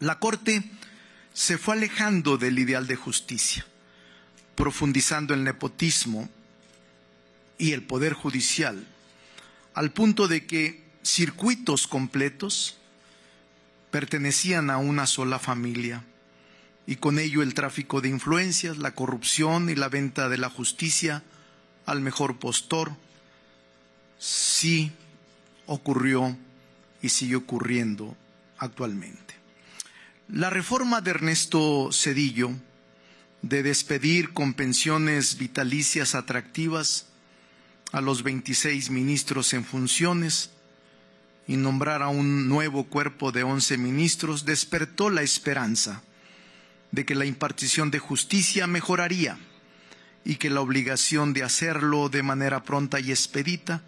La Corte se fue alejando del ideal de justicia, profundizando el nepotismo y el poder judicial, al punto de que circuitos completos pertenecían a una sola familia, y con ello el tráfico de influencias, la corrupción y la venta de la justicia al mejor postor sí ocurrió y sigue ocurriendo actualmente. La reforma de Ernesto Zedillo de despedir con pensiones vitalicias atractivas a los 26 ministros en funciones y nombrar a un nuevo cuerpo de 11 ministros despertó la esperanza de que la impartición de justicia mejoraría y que la obligación de hacerlo de manera pronta y expedita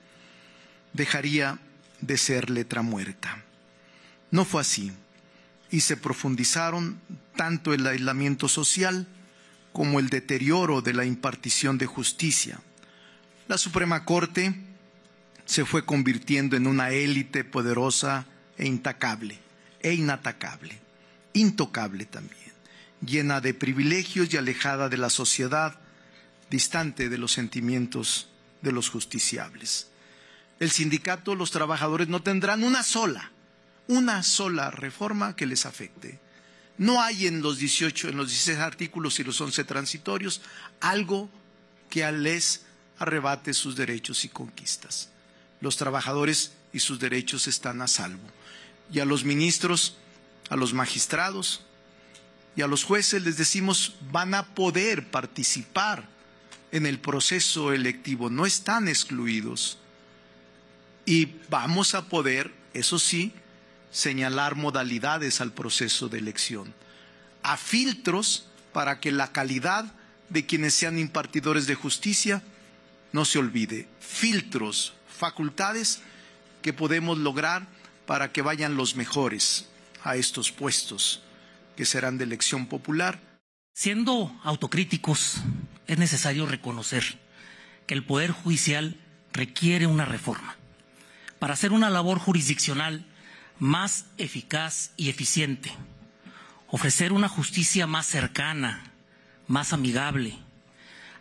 dejaría de ser letra muerta. No fue así, y se profundizaron tanto el aislamiento social como el deterioro de la impartición de justicia. La Suprema Corte se fue convirtiendo en una élite poderosa e intacable, e inatacable, intocable también, llena de privilegios y alejada de la sociedad, distante de los sentimientos de los justiciables. El sindicato, los trabajadores no tendrán una sola reforma que les afecte. No hay en los 16 artículos y los 11 transitorios algo que les arrebate sus derechos y conquistas. Los trabajadores y sus derechos están a salvo. Y a los ministros, a los magistrados y a los jueces les decimos, van a poder participar en el proceso electivo, no están excluidos. Y vamos a poder, eso sí, señalar modalidades al proceso de elección, a filtros para que la calidad de quienes sean impartidores de justicia no se olvide, filtros, facultades que podemos lograr para que vayan los mejores a estos puestos que serán de elección popular. Siendo autocríticos, es necesario reconocer que el Poder Judicial requiere una reforma para hacer una labor jurisdiccional más eficaz y eficiente, ofrecer una justicia más cercana, más amigable.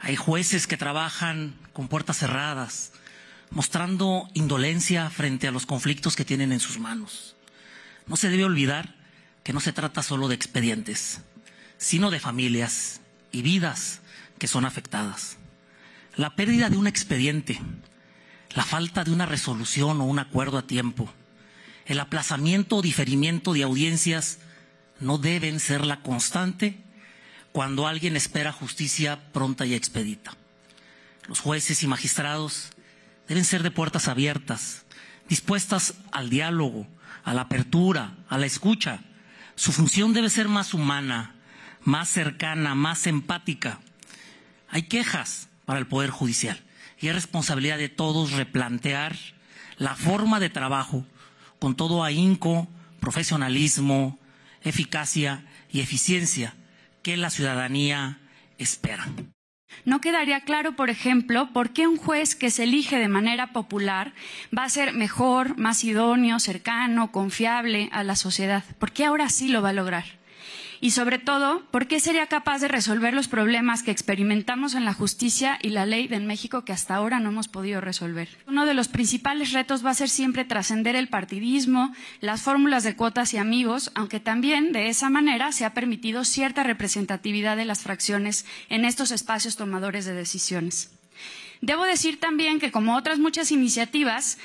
Hay jueces que trabajan con puertas cerradas, mostrando indolencia frente a los conflictos que tienen en sus manos. No se debe olvidar que no se trata solo de expedientes, sino de familias y vidas que son afectadas. La pérdida de un expediente, la falta de una resolución o un acuerdo a tiempo, el aplazamiento o diferimiento de audiencias no deben ser la constante cuando alguien espera justicia pronta y expedita. Los jueces y magistrados deben ser de puertas abiertas, dispuestas al diálogo, a la apertura, a la escucha. Su función debe ser más humana, más cercana, más empática. Hay quejas para el Poder Judicial y es responsabilidad de todos replantear la forma de trabajo con todo ahínco, profesionalismo, eficacia y eficiencia que la ciudadanía espera. No quedaría claro, por ejemplo, por qué un juez que se elige de manera popular va a ser mejor, más idóneo, cercano, confiable a la sociedad. ¿Por qué ahora sí lo va a lograr? Y sobre todo, ¿por qué sería capaz de resolver los problemas que experimentamos en la justicia y la ley de México que hasta ahora no hemos podido resolver? Uno de los principales retos va a ser siempre trascender el partidismo, las fórmulas de cuotas y amigos, aunque también de esa manera se ha permitido cierta representatividad de las fracciones en estos espacios tomadores de decisiones. Debo decir también que, como otras muchas iniciativas,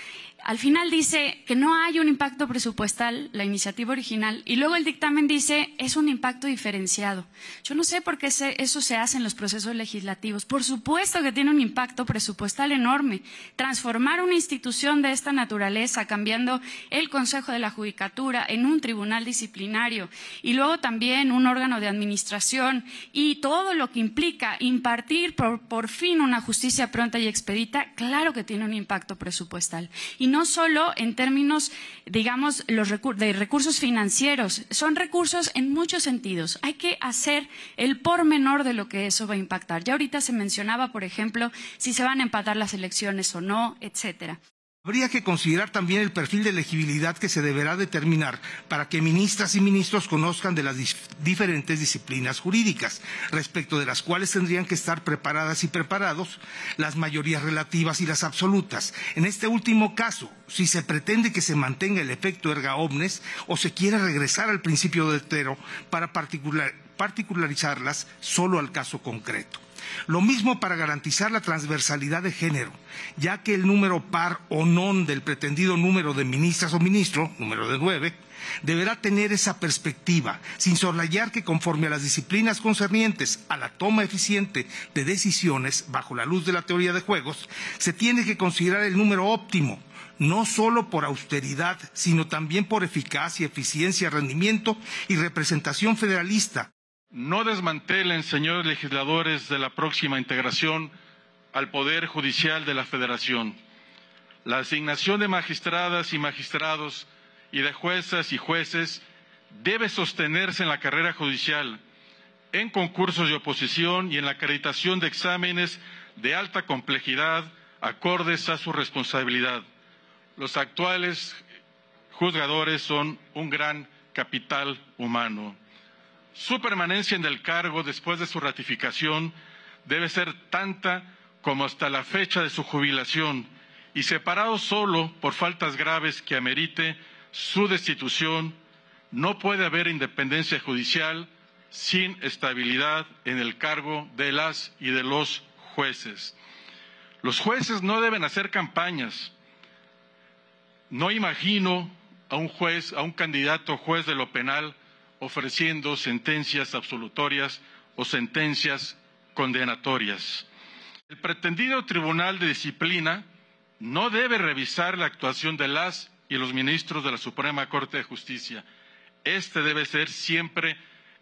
al final dice que no hay un impacto presupuestal, la iniciativa original, y luego el dictamen dice es un impacto diferenciado. Yo no sé por qué eso se hace en los procesos legislativos. Por supuesto que tiene un impacto presupuestal enorme. Transformar una institución de esta naturaleza, cambiando el Consejo de la Judicatura en un tribunal disciplinario y luego también un órgano de administración y todo lo que implica impartir por fin una justicia pronta y expedita, claro que tiene un impacto presupuestal. Y no solo en términos, digamos, de recursos financieros, son recursos en muchos sentidos. Hay que hacer el pormenor de lo que eso va a impactar. Ya ahorita se mencionaba, por ejemplo, si se van a empatar las elecciones o no, etcétera. Habría que considerar también el perfil de elegibilidad que se deberá determinar para que ministras y ministros conozcan de las diferentes disciplinas jurídicas, respecto de las cuales tendrían que estar preparadas y preparados las mayorías relativas y las absolutas. En este último caso, si se pretende que se mantenga el efecto erga omnes o se quiere regresar al principio de Tero para particularizarlas solo al caso concreto. Lo mismo para garantizar la transversalidad de género, ya que el número par o non del pretendido número de ministras o ministro, número de 9, deberá tener esa perspectiva, sin soslayar que conforme a las disciplinas concernientes a la toma eficiente de decisiones bajo la luz de la teoría de juegos, se tiene que considerar el número óptimo, no solo por austeridad, sino también por eficacia, eficiencia, rendimiento y representación federalista. No desmantelen, señores legisladores, de la próxima integración al Poder Judicial de la Federación. La asignación de magistradas y magistrados y de juezas y jueces debe sostenerse en la carrera judicial, en concursos de oposición y en la acreditación de exámenes de alta complejidad acordes a su responsabilidad. Los actuales juzgadores son un gran capital humano. Su permanencia en el cargo después de su ratificación debe ser tanta como hasta la fecha de su jubilación y separado solo por faltas graves que amerite su destitución. No puede haber independencia judicial sin estabilidad en el cargo de las y de los jueces. Los jueces no deben hacer campañas. No imagino a un juez, a un candidato juez de lo penal, ofreciendo sentencias absolutorias o sentencias condenatorias. El pretendido Tribunal de Disciplina no debe revisar la actuación de las y los ministros de la Suprema Corte de Justicia. Este debe ser siempre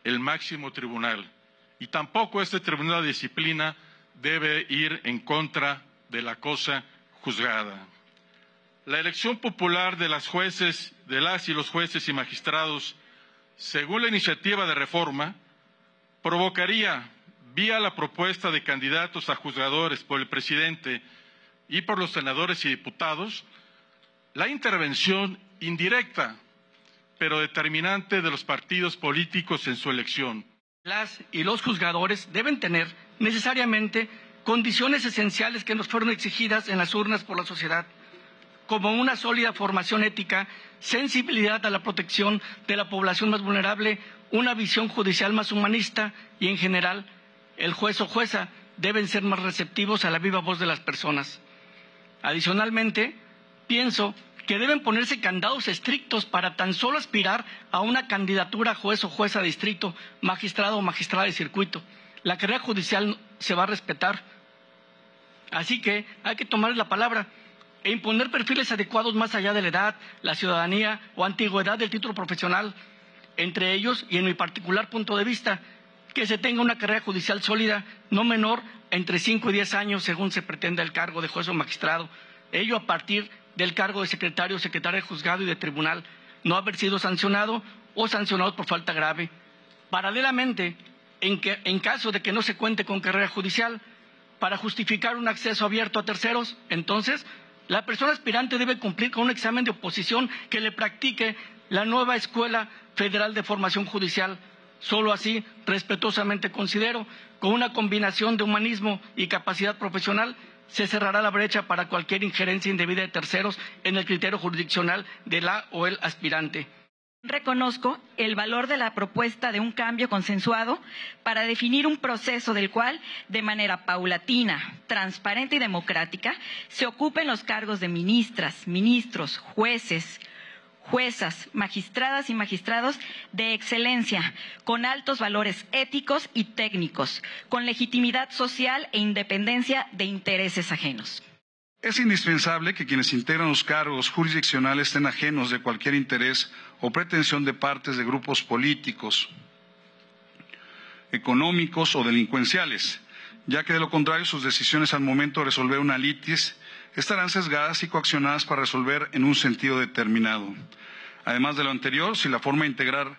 el máximo tribunal. Y tampoco este Tribunal de Disciplina debe ir en contra de la cosa juzgada. La elección popular de las y los jueces y magistrados, según la iniciativa de reforma, provocaría, vía la propuesta de candidatos a juzgadores por el presidente y por los senadores y diputados, la intervención indirecta, pero determinante de los partidos políticos en su elección. Las y los juzgadores deben tener necesariamente condiciones esenciales que nos fueron exigidas en las urnas por la sociedad, como una sólida formación ética, sensibilidad a la protección de la población más vulnerable, una visión judicial más humanista y, en general, el juez o jueza deben ser más receptivos a la viva voz de las personas. Adicionalmente, pienso que deben ponerse candados estrictos para tan solo aspirar a una candidatura a juez o jueza de distrito, magistrado o magistrada de circuito. La carrera judicial se va a respetar. Así que hay que tomar la palabra e imponer perfiles adecuados más allá de la edad, la ciudadanía o antigüedad del título profesional. Entre ellos, y en mi particular punto de vista, que se tenga una carrera judicial sólida, no menor entre 5 y 10 años, según se pretenda el cargo de juez o magistrado. Ello a partir del cargo de secretario o secretaria de juzgado y de tribunal, no haber sido sancionado o sancionado por falta grave. Paralelamente, en caso de que no se cuente con carrera judicial, para justificar un acceso abierto a terceros, entonces, la persona aspirante debe cumplir con un examen de oposición que le practique la nueva Escuela Federal de Formación Judicial. Solo así, respetuosamente considero, con una combinación de humanismo y capacidad profesional, se cerrará la brecha para cualquier injerencia indebida de terceros en el criterio jurisdiccional de la o el aspirante. Reconozco el valor de la propuesta de un cambio consensuado para definir un proceso del cual, de manera paulatina, transparente y democrática, se ocupen los cargos de ministras, ministros, jueces, juezas, magistradas y magistrados de excelencia, con altos valores éticos y técnicos, con legitimidad social e independencia de intereses ajenos. Es indispensable que quienes integran los cargos jurisdiccionales estén ajenos de cualquier interés o pretensión de partes de grupos políticos, económicos o delincuenciales, ya que de lo contrario sus decisiones al momento de resolver una litis estarán sesgadas y coaccionadas para resolver en un sentido determinado. Además de lo anterior, si la forma de integrar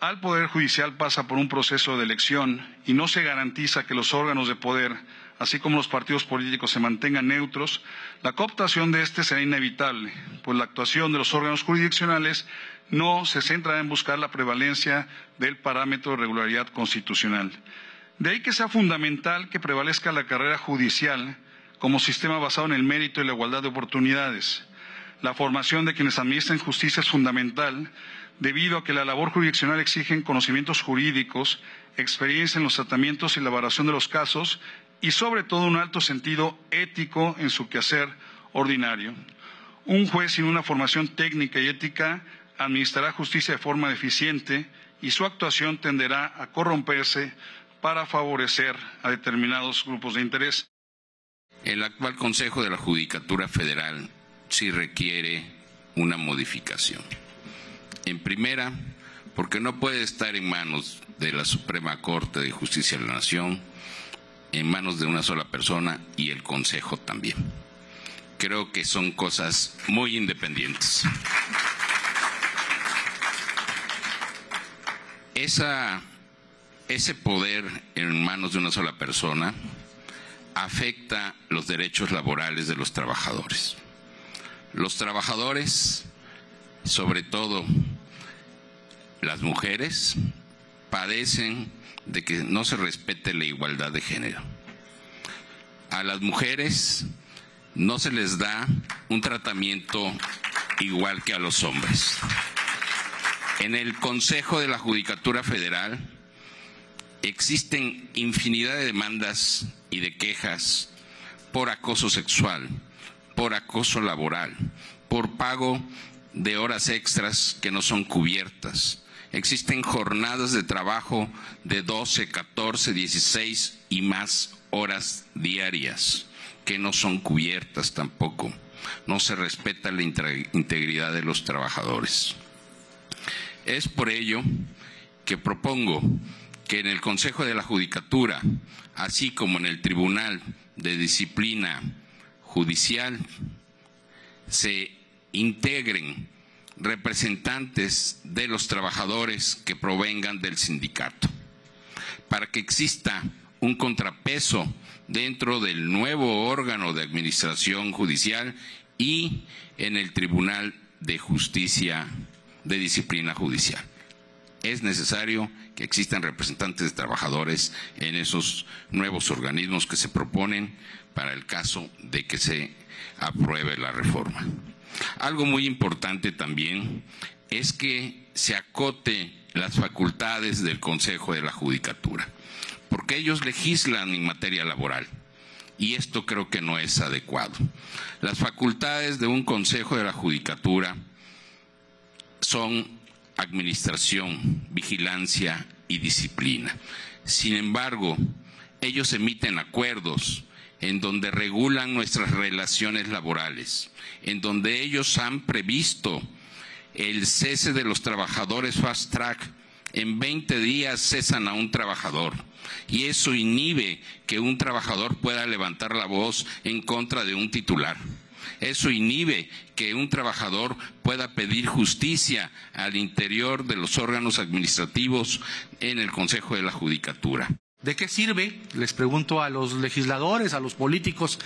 al Poder Judicial pasa por un proceso de elección y no se garantiza que los órganos de poder así como los partidos políticos se mantengan neutros, la cooptación de este será inevitable, pues la actuación de los órganos jurisdiccionales no se centrará en buscar la prevalencia del parámetro de regularidad constitucional. De ahí que sea fundamental que prevalezca la carrera judicial como sistema basado en el mérito y la igualdad de oportunidades. La formación de quienes administran justicia es fundamental, debido a que la labor jurisdiccional exige conocimientos jurídicos, experiencia en los tratamientos y elaboración de los casos y sobre todo un alto sentido ético en su quehacer ordinario. Un juez sin una formación técnica y ética administrará justicia de forma deficiente y su actuación tenderá a corromperse para favorecer a determinados grupos de interés. El actual Consejo de la Judicatura Federal sí requiere una modificación. En primera, porque no puede estar en manos de la Suprema Corte de Justicia de la Nación, en manos de una sola persona y el Consejo también. Creo que son cosas muy independientes. Ese poder en manos de una sola persona afecta los derechos laborales de los trabajadores. Los trabajadores, sobre todo las mujeres, padecen de que no se respete la igualdad de género. A las mujeres no se les da un tratamiento igual que a los hombres. En el Consejo de la Judicatura Federal existen infinidad de demandas y de quejas por acoso sexual, por acoso laboral, por pago de horas extras que no son cubiertas. Existen jornadas de trabajo de 12, 14, 16 y más horas diarias que no son cubiertas tampoco. No se respeta la integridad de los trabajadores. Es por ello que propongo que en el Consejo de la Judicatura, así como en el Tribunal de Disciplina Judicial, se integren representantes de los trabajadores que provengan del sindicato, para que exista un contrapeso dentro del nuevo órgano de administración judicial y en el Tribunal de Justicia de Disciplina Judicial. Es necesario que existan representantes de trabajadores en esos nuevos organismos que se proponen para el caso de que se apruebe la reforma. Algo muy importante también es que se acote las facultades del Consejo de la Judicatura, porque ellos legislan en materia laboral y esto creo que no es adecuado. Las facultades de un Consejo de la Judicatura son administración, vigilancia y disciplina. Sin embargo, ellos emiten acuerdos en donde regulan nuestras relaciones laborales, en donde ellos han previsto el cese de los trabajadores fast track. En 20 días cesan a un trabajador y eso inhibe que un trabajador pueda levantar la voz en contra de un titular. Eso inhibe que un trabajador pueda pedir justicia al interior de los órganos administrativos en el Consejo de la Judicatura. ¿De qué sirve? Les pregunto a los legisladores, a los políticos,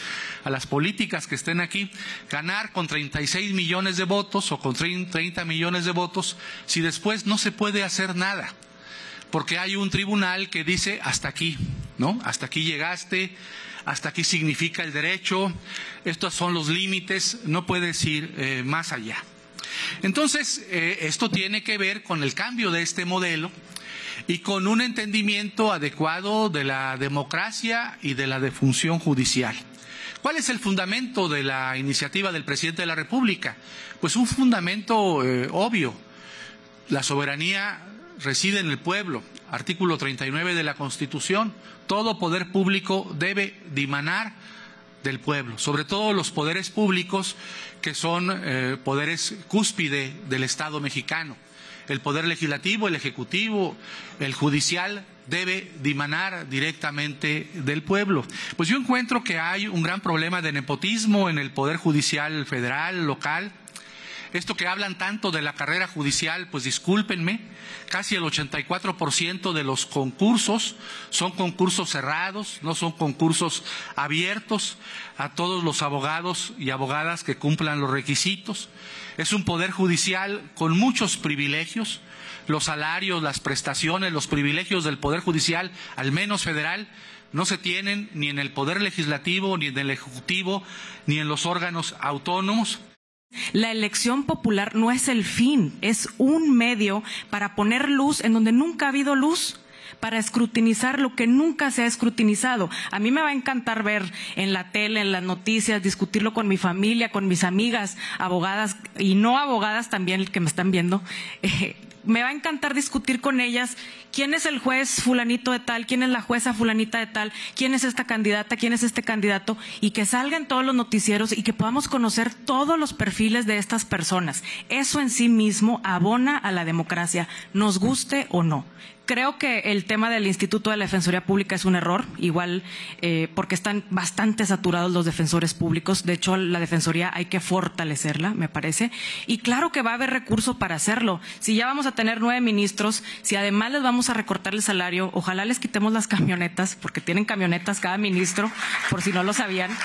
a las políticas que estén aquí, ganar con 36 millones de votos o con 30 millones de votos si después no se puede hacer nada. Porque hay un tribunal que dice hasta aquí, ¿no? Hasta aquí llegaste, hasta aquí significa el derecho, estos son los límites, no puedes ir más allá. Entonces, esto tiene que ver con el cambio de este modelo y con un entendimiento adecuado de la democracia y de la defunción judicial. ¿Cuál es el fundamento de la iniciativa del presidente de la República? Pues un fundamento obvio. La soberanía reside en el pueblo. Artículo 39 de la Constitución. Todo poder público debe dimanar del pueblo, sobre todo los poderes públicos que son poderes cúspide del Estado mexicano. El poder legislativo, el ejecutivo, el judicial debe dimanar directamente del pueblo. Pues yo encuentro que hay un gran problema de nepotismo en el poder judicial federal, local, Esto que hablan tanto de la carrera judicial, pues discúlpenme, casi el 84% de los concursos son concursos cerrados, no son concursos abiertos a todos los abogados y abogadas que cumplan los requisitos. Es un poder judicial con muchos privilegios. Los salarios, las prestaciones, los privilegios del Poder Judicial, al menos federal, no se tienen ni en el Poder Legislativo, ni en el Ejecutivo, ni en los órganos autónomos. La elección popular no es el fin, es un medio para poner luz en donde nunca ha habido luz, para escrutinizar lo que nunca se ha escrutinizado. A mí me va a encantar ver en la tele, en las noticias, discutirlo con mi familia, con mis amigas, abogadas y no abogadas también que me están viendo. Me va a encantar discutir con ellas quién es el juez fulanito de tal, quién es la jueza fulanita de tal, quién es esta candidata, quién es este candidato, y que salgan todos los noticieros y que podamos conocer todos los perfiles de estas personas. Eso en sí mismo abona a la democracia, nos guste o no. Creo que el tema del Instituto de la Defensoría Pública es un error, igual porque están bastante saturados los defensores públicos. De hecho, la Defensoría hay que fortalecerla, me parece. Y claro que va a haber recurso para hacerlo. Si ya vamos a tener 9 ministros, si además les vamos a recortar el salario, ojalá les quitemos las camionetas, porque tienen camionetas cada ministro, por si no lo sabían.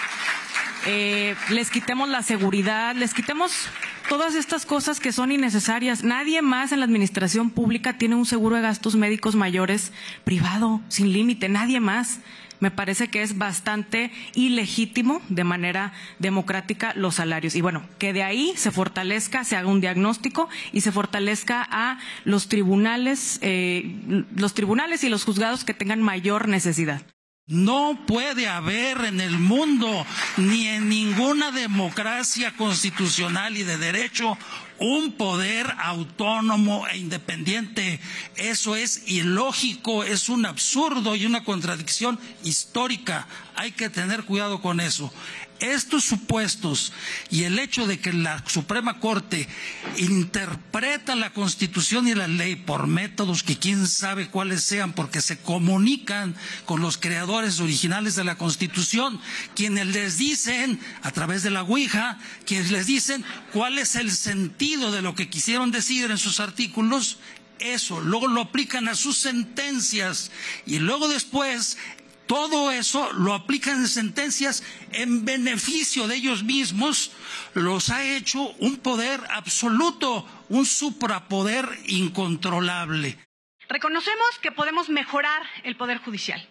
Les quitemos la seguridad, les quitemos todas estas cosas que son innecesarias. Nadie más en la administración pública tiene un seguro de gastos médicos mayores privado, sin límite, nadie más. Me parece que es bastante ilegítimo de manera democrática los salarios. Y bueno, que de ahí se fortalezca, se haga un diagnóstico y se fortalezca a los tribunales y los juzgados que tengan mayor necesidad. No puede haber en el mundo, ni en ninguna democracia constitucional y de derecho, un poder autónomo e independiente. Eso es ilógico, es un absurdo y una contradicción histórica. Hay que tener cuidado con eso. Estos supuestos y el hecho de que la Suprema Corte interpreta la Constitución y la ley por métodos que quién sabe cuáles sean, porque se comunican con los creadores originales de la Constitución, quienes les dicen, a través de la Ouija, quienes les dicen cuál es el sentido de lo que quisieron decir en sus artículos, eso, luego lo aplican a sus sentencias y luego después todo eso lo aplican en sentencias en beneficio de ellos mismos, los ha hecho un poder absoluto, un suprapoder incontrolable. Reconocemos que podemos mejorar el Poder Judicial.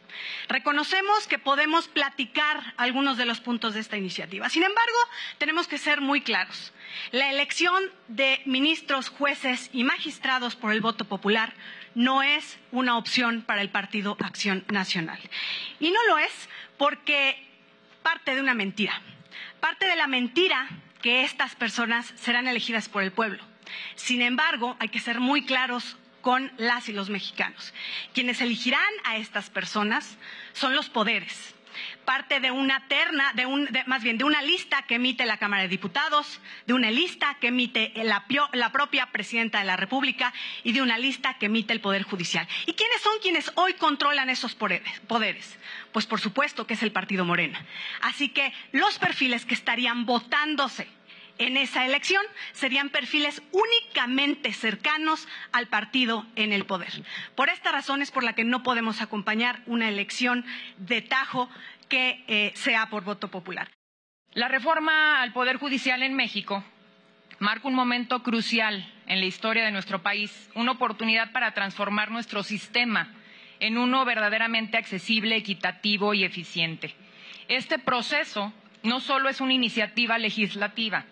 Reconocemos que podemos platicar algunos de los puntos de esta iniciativa. Sin embargo, tenemos que ser muy claros. La elección de ministros, jueces y magistrados por el voto popular no es una opción para el Partido Acción Nacional. Y no lo es porque parte de una mentira. Parte de la mentira que estas personas serán elegidas por el pueblo. Sin embargo, hay que ser muy claros con las y los mexicanos. Quienes elegirán a estas personas son los poderes. Parte de una terna, de una lista que emite la Cámara de Diputados, de una lista que emite la propia Presidenta de la República y de una lista que emite el Poder Judicial. ¿Y quiénes son quienes hoy controlan esos poderes? Pues por supuesto que es el Partido Morena. Así que los perfiles que estarían votándose en esa elección serían perfiles únicamente cercanos al partido en el poder. Por esta razón es por la que no podemos acompañar una elección de tajo que sea por voto popular. La reforma al Poder Judicial en México marca un momento crucial en la historia de nuestro país, una oportunidad para transformar nuestro sistema en uno verdaderamente accesible, equitativo y eficiente. Este proceso no solo es una iniciativa legislativa,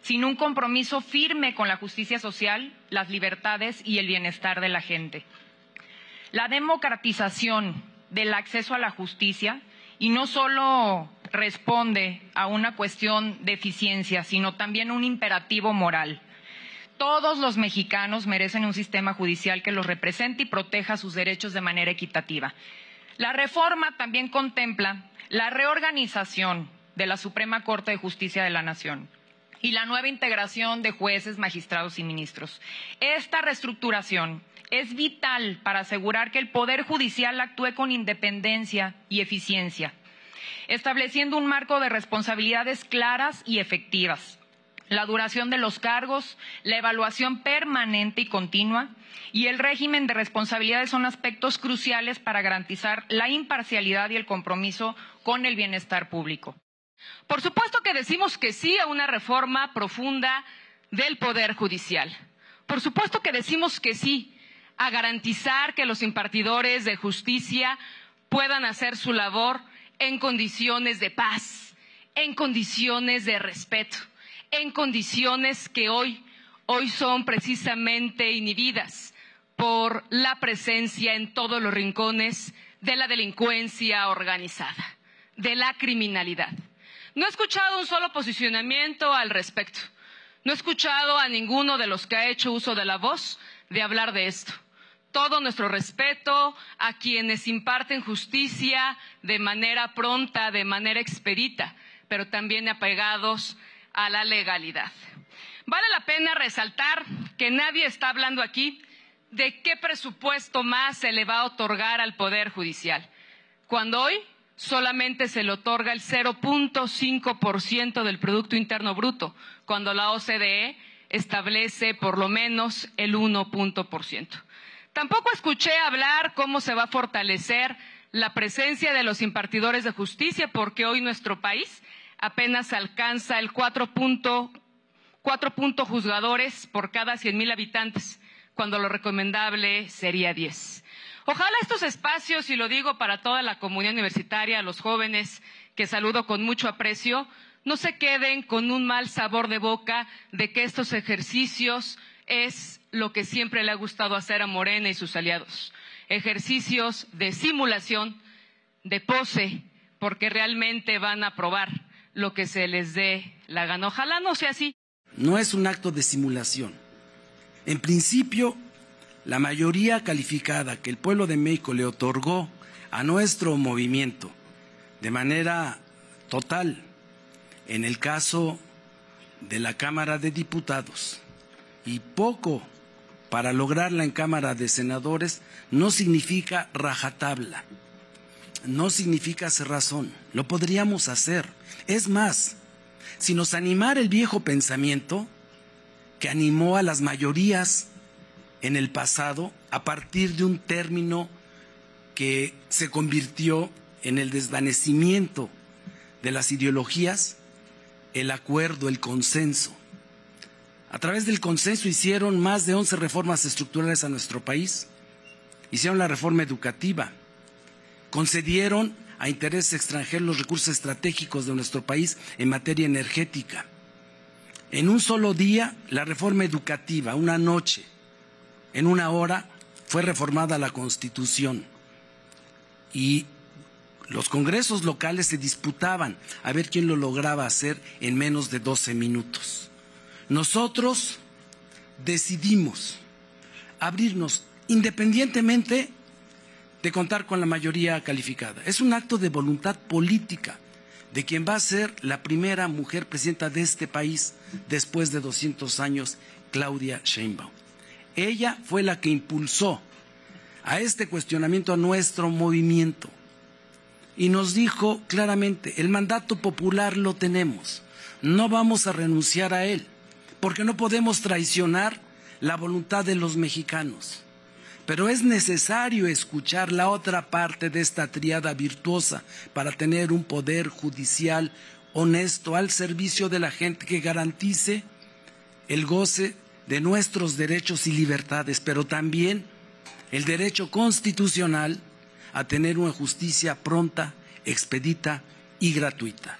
sino un compromiso firme con la justicia social, las libertades y el bienestar de la gente. La democratización del acceso a la justicia, y no solo responde a una cuestión de eficiencia, sino también un imperativo moral. Todos los mexicanos merecen un sistema judicial que los represente y proteja sus derechos de manera equitativa. La reforma también contempla la reorganización de la Suprema Corte de Justicia de la Nación y la nueva integración de jueces, magistrados y ministros. Esta reestructuración es vital para asegurar que el Poder Judicial actúe con independencia y eficiencia, estableciendo un marco de responsabilidades claras y efectivas. la duración de los cargos, la evaluación permanente y continua y el régimen de responsabilidades son aspectos cruciales para garantizar la imparcialidad y el compromiso con el bienestar público. Por supuesto que decimos que sí a una reforma profunda del Poder Judicial. Por supuesto que decimos que sí a garantizar que los impartidores de justicia puedan hacer su labor en condiciones de paz, en condiciones de respeto, en condiciones que hoy son precisamente inhibidas por la presencia en todos los rincones de la delincuencia organizada, de la criminalidad. No he escuchado un solo posicionamiento al respecto. No he escuchado a ninguno de los que ha hecho uso de la voz de hablar de esto. Todo nuestro respeto a quienes imparten justicia de manera pronta, de manera expedita, pero también apegados a la legalidad. Vale la pena resaltar que nadie está hablando aquí de qué presupuesto más se le va a otorgar al Poder Judicial, cuando hoy solamente se le otorga el 0.5% del Producto Interno Bruto, cuando la OCDE establece por lo menos el 1%. Tampoco escuché hablar cómo se va a fortalecer la presencia de los impartidores de justicia, porque hoy nuestro país apenas alcanza el 4 juzgadores por cada 100,000 habitantes, cuando lo recomendable sería 10. Ojalá estos espacios, y lo digo para toda la comunidad universitaria, a los jóvenes que saludo con mucho aprecio, no se queden con un mal sabor de boca de que estos ejercicios es lo que siempre le ha gustado hacer a Morena y sus aliados. Ejercicios de simulación, de pose, porque realmente van a probar lo que se les dé la gana. Ojalá no sea así. No es un acto de simulación. En principio, la mayoría calificada que el pueblo de México le otorgó a nuestro movimiento de manera total, en el caso de la Cámara de Diputados, y poco para lograrla en Cámara de Senadores, no significa rajatabla, no significa cerrazón, lo podríamos hacer. Es más, si nos animara el viejo pensamiento que animó a las mayorías en el pasado a partir de un término que se convirtió en el desvanecimiento de las ideologías, el acuerdo, el consenso. A través del consenso hicieron más de 11 reformas estructurales a nuestro país, hicieron la reforma educativa, concedieron a intereses extranjeros los recursos estratégicos de nuestro país en materia energética. En un solo día, la reforma educativa, una noche, en una hora, fue reformada la Constitución. Y los congresos locales se disputaban a ver quién lo lograba hacer en menos de 12 minutos. Nosotros decidimos abrirnos independientemente de contar con la mayoría calificada. Es un acto de voluntad política de quien va a ser la primera mujer presidenta de este país después de 200 años, Claudia Sheinbaum. Ella fue la que impulsó a este cuestionamiento a nuestro movimiento y nos dijo claramente, el mandato popular lo tenemos, no vamos a renunciar a él, porque no podemos traicionar la voluntad de los mexicanos. Pero es necesario escuchar la otra parte de esta tríada virtuosa para tener un poder judicial honesto al servicio de la gente que garantice el goce de nuestros derechos y libertades, pero también el derecho constitucional a tener una justicia pronta, expedita y gratuita.